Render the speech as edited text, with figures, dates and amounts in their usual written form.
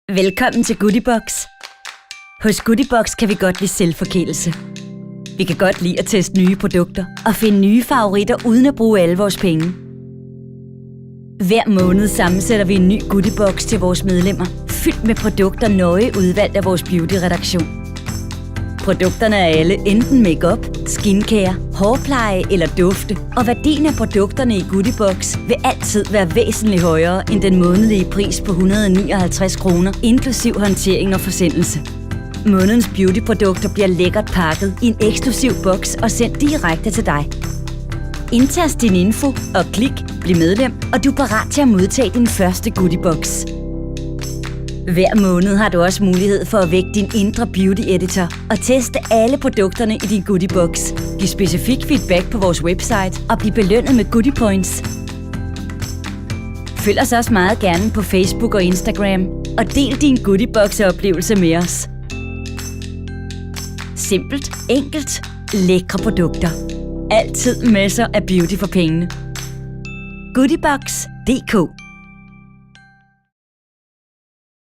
Velkommen til Goodiebox. Hos Goodiebox kan vi godt lide selvforkælelse. Vi kan godt lide at teste nye produkter og finde nye favoritter uden at bruge alle vores penge. Hver måned sammensætter vi en ny Goodiebox til vores medlemmer, fyldt med produkter nøje udvalgt af vores beauty-redaktion. Produkterne er alle enten makeup, skincare, hårpleje eller dufte, og værdien af produkterne i Goodiebox vil altid være væsentligt højere end den månedlige pris på 159 kroner, inklusiv håndtering og forsendelse. Månedens beautyprodukter bliver lækkert pakket i en eksklusiv boks og sendt direkte til dig. Indtast din info og klik Bliv medlem, og du er parat til at modtage din første Goodiebox. Hver måned har du også mulighed for at vække din indre beauty-editor og teste alle produkterne i din Goodiebox. Giv specifik feedback på vores website og bliv belønnet med Goodie Points. Følg os også meget gerne på Facebook og Instagram, og del din Goodiebox-oplevelse med os. Simpelt, enkelt, lækre produkter. Altid masser af beauty for pengene. Goodiebox.dk